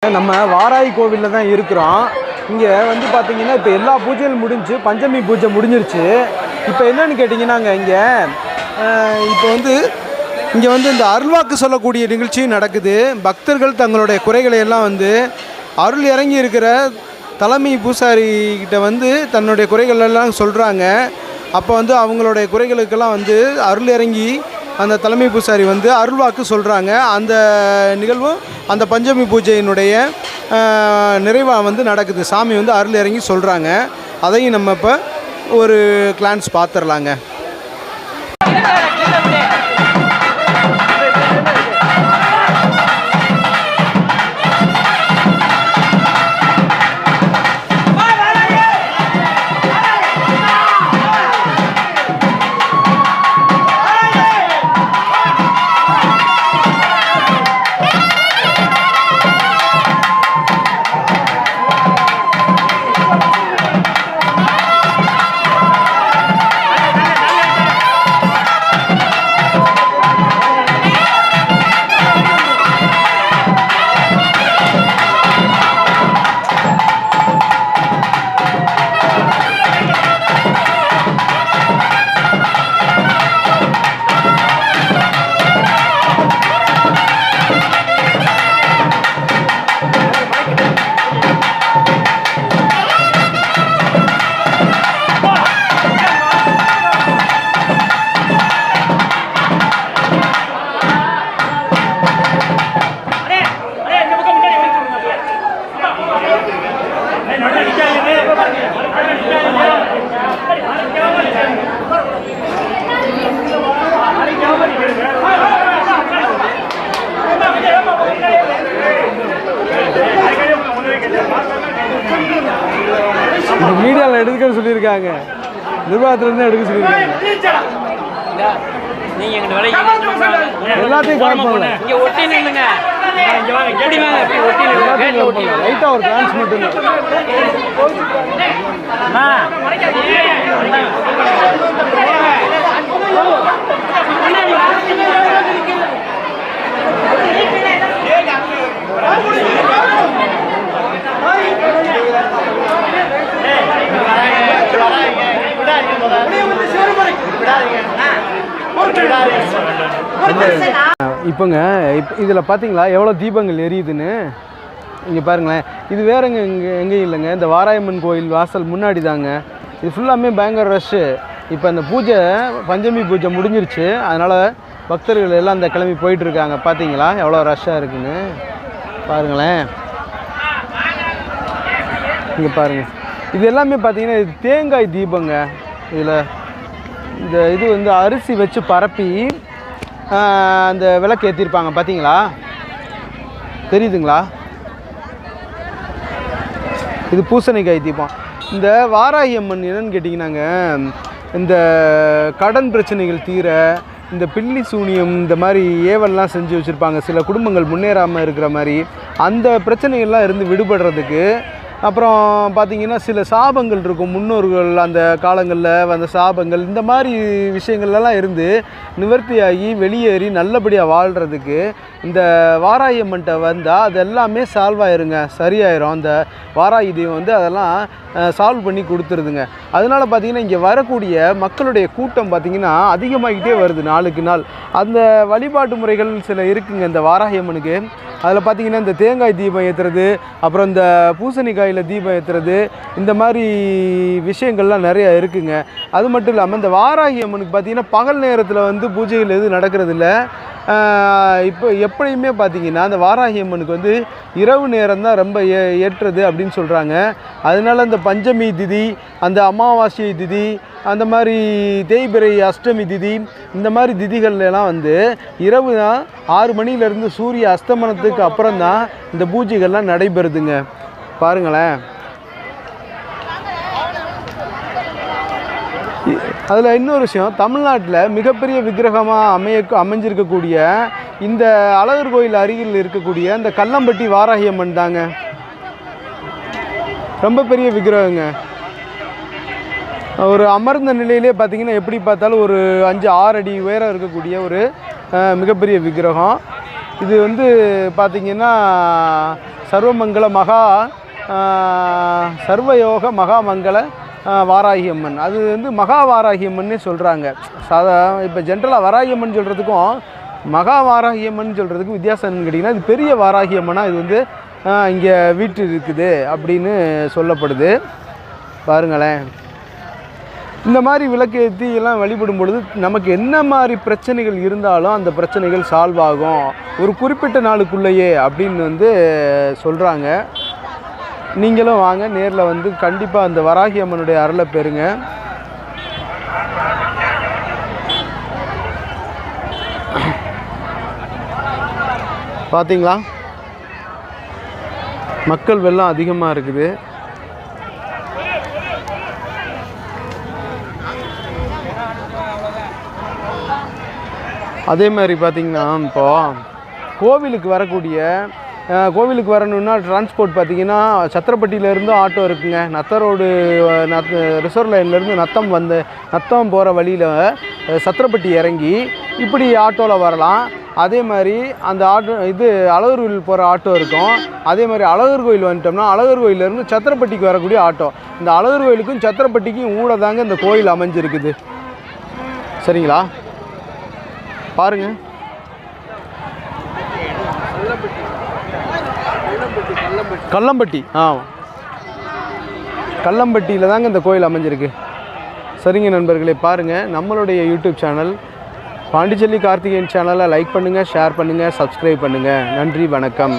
நம்ம வாராகி கோவிலில் தான் இருக்கிறோம். இங்கே வந்து பார்த்தீங்கன்னா இப்போ எல்லா பூஜைகளும் முடிஞ்சு பஞ்சமி பூஜை முடிஞ்சிருச்சு. இப்போ என்னன்னு கேட்டிங்கன்னாங்க இங்கே வந்து இந்த அருள்வாக்கு சொல்லக்கூடிய நிகழ்ச்சியும் நடக்குது. பக்தர்கள் தங்களுடைய குறைகளை எல்லாம் வந்து அருள் இறங்கி இருக்கிற தலைமை பூசாரிக்கிட்ட வந்து தன்னுடைய குறைகள் எல்லாம் சொல்கிறாங்க. அப்போ வந்து அவங்களுடைய குறைகளுக்கெல்லாம் வந்து அருள் இறங்கி அந்த தலைமை பூசாரி வந்து அருள்வாக்கு சொல்கிறாங்க. அந்த நிகழ்வும் அந்த பஞ்சமி பூஜையினுடைய நிறைவாக வந்து நடக்குது. சாமி வந்து அருள் இறங்கி சொல்கிறாங்க. அதையும் நம்ம இப்போ ஒரு கிளான்ஸ் பார்த்துடலாங்க. மீடியாவில் எடுக்க சொல்லியிருக்காங்க, நிர்வாகத்திலேருந்து எடுக்க சொல்லியிருக்காங்க. எல்லாத்தையும் கவர் பண்ணல, லைட்டாக ஒரு கிளான்ஸ் மட்டும்தான். இப்போங்க இதில் பார்த்தீங்களா எவ்வளோ தீபங்கள் எரியுதுன்னு. இங்கே பாருங்களேன், இது வேறுங்க எங்கேயும் இல்லைங்க, இந்த வாராயம்மன் கோயில் வாசல் முன்னாடி தாங்க. இது ஃபுல்லாமே பயங்கர ரஷ்ஷு. இப்போ அந்த பூஜை பஞ்சமி பூஜை முடிஞ்சிருச்சு, அதனால் பக்தர்கள் எல்லாம் அந்த கிளம்பி போயிட்டுருக்காங்க. பார்த்தீங்களா எவ்வளோ ரஷ்ஷாக இருக்குன்னு பாருங்களேன். இங்கே பாருங்கள், இது எல்லாமே பார்த்தீங்கன்னா இது தேங்காய் தீபங்க. இதில் இது வந்து அரிசி வச்சு பரப்பி அந்த விளக்கு ஏற்றிருப்பாங்க. பார்த்தீங்களா, தெரியுதுங்களா? இது பூசணிக்காய் தீபம். இந்த வாராகி அம்மன் என்னன்னு கேட்டிங்கன்னாங்க, இந்த கடன் பிரச்சனைகள் தீர, இந்த பில்லி சூனியம் இந்த மாதிரி ஏவல்லாம் செஞ்சு வச்சுருப்பாங்க சில குடும்பங்கள் முன்னேறாமல் இருக்கிற மாதிரி, அந்த பிரச்சனைகள்லாம் இருந்து விடுபடுறதுக்கு. அப்புறம் பார்த்திங்கன்னா சில சாபங்கள் இருக்கும், முன்னோர்கள் அந்த காலங்களில் அந்த சாபங்கள் இந்த மாதிரி விஷயங்கள்லாம் இருந்து நிவர்த்தியாகி வெளியேறி நல்லபடியாக வாழ்கிறதுக்கு இந்த வாராகி அம்மன்ட்ட வந்தால் அது எல்லாமே சால்வ் ஆயிருங்க, சரியாயிரும். அந்த வாராகி தெய்வம் வந்து அதெல்லாம் சால்வ் பண்ணி கொடுத்துருதுங்க. அதனால் பார்த்திங்கன்னா இங்கே வரக்கூடிய மக்களுடைய கூட்டம் பார்த்திங்கன்னா அதிகமாகிட்டே வருது நாளுக்கு நாள். அந்த வழிபாட்டு முறைகள் சில இருக்குங்க இந்த வாராகி அம்மனுக்கு. அதில் பார்த்திங்கன்னா இந்த தேங்காய் தீபம் ஏற்றுறது, அப்புறம் இந்த பூசணிக்காயில் தீபம் ஏற்றுறது, இந்த மாதிரி விஷயங்கள்லாம் நிறையா இருக்குங்க. அது மட்டும் இல்லாமல் இந்த வாராகி அம்மனுக்கு பார்த்திங்கன்னா பகல் நேரத்தில் வந்து பூஜைகள் எதுவும் நடக்கிறதில்ல. இப்போ எப்படியுமே பார்த்திங்கன்னா அந்த வாராகி அம்மனுக்கு வந்து இரவு நேரம் தான் ரொம்ப ஏற்றுறது அப்படின்னு சொல்கிறாங்க. அதனால் அந்த பஞ்சமி திதி, அந்த அமாவாசை திதி, அந்த மாதிரி தேய்பிறை அஷ்டமி திதி, இந்த மாதிரி திதிகள்லாம் வந்து இரவு தான் 6 மணிலேருந்து சூரிய அஸ்தமனத்துக்கு அப்புறம் தான் இந்த பூஜைகள்லாம் நடைபெறுதுங்க. பாருங்களேன். அதில் இன்னொரு விஷயம், தமிழ்நாட்டில் மிகப்பெரிய விக்கிரகமாக அமைஞ்சிருக்கக்கூடிய இந்த அழகர் கோயில் அருகில் இருக்கக்கூடிய இந்த கல்லம்பட்டி வாராகி அம்மன் தாங்க ரொம்ப பெரிய விக்கிரகங்க. ஒரு அமர்ந்த நிலையிலே பார்த்தீங்கன்னா எப்படி பார்த்தாலும் ஒரு 5-6 அடி உயரம் இருக்கக்கூடிய ஒரு மிகப்பெரிய விக்கிரகம். இது வந்து பார்த்திங்கன்னா சர்வமங்கல சர்வயோக மகாமங்கல வாராகி அம்மன். அது வந்து மகா வாராகி அம்மன்னே சொல்கிறாங்க. இப்போ ஜென்ரலாக வாராகி அம்மன் சொல்கிறதுக்கும் மகா வாராகி அம்மன் சொல்கிறதுக்கும் வித்தியாசம் என்னன்னு கேட்டிங்கன்னா, இது பெரிய வாராகி அம்மனாக இது வந்து இங்கே வீட்டு இருக்குது அப்படின்னு சொல்லப்படுது. பாருங்களேன், இந்த மாதிரி விளக்கு ஏற்றி எல்லாம் வழிபடும் பொழுது நமக்கு என்ன மாதிரி பிரச்சனைகள் இருந்தாலும் அந்த பிரச்சனைகள் சால்வ் ஆகும் ஒரு குறிப்பிட்ட நாளுக்குள்ளேயே அப்படின்னு வந்து சொல்கிறாங்க. நீங்களும் வாங்க, நேரில் வந்து கண்டிப்பாக அந்த வராகி அம்மனுடைய அருளை பெறுங்க. பார்த்தீங்களா, மக்கள் வெள்ளம் அதிகமாக இருக்குது. அதே மாதிரி பார்த்திங்கன்னா, இப்போது கோவிலுக்கு வரணுன்னா டிரான்ஸ்போர்ட் பார்த்திங்கன்னா சத்திரப்பட்டியிலேருந்து ஆட்டோ இருக்குங்க. ரோடு ரிசர்வ் லைன்லேருந்து நத்தம் போகிற வழியில் சத்திரப்பட்டி இறங்கி இப்படி ஆட்டோவில் வரலாம். அதே மாதிரி அந்த ஆட்டோ அழகர் கோயில் போகிற ஆட்டோ இருக்கும். அதே மாதிரி அழகர் கோயில் வந்துட்டோம்னா அழகர் கோயிலேருந்து சத்திரப்பட்டிக்கு வரக்கூடிய ஆட்டோ. இந்த அழகர் கோயிலுக்கும் சத்திரப்பட்டிக்கும் ஊட தாங்க இந்த கோயில் அமைஞ்சிருக்குது. சரிங்களா, பாருங்கள். கல்லம்பட்டி கல்லம்பட்டியில் தாங்க இந்த கோயில் அமைஞ்சிருக்கு. சரிங்க நண்பர்களே, பாருங்கள், நம்மளுடைய யூடியூப் சேனல் பாண்டிச்செல்வி கார்த்திகேயன் சேனலை லைக் பண்ணுங்கள், ஷேர் பண்ணுங்கள், சப்ஸ்கிரைப் பண்ணுங்கள். நன்றி, வணக்கம்.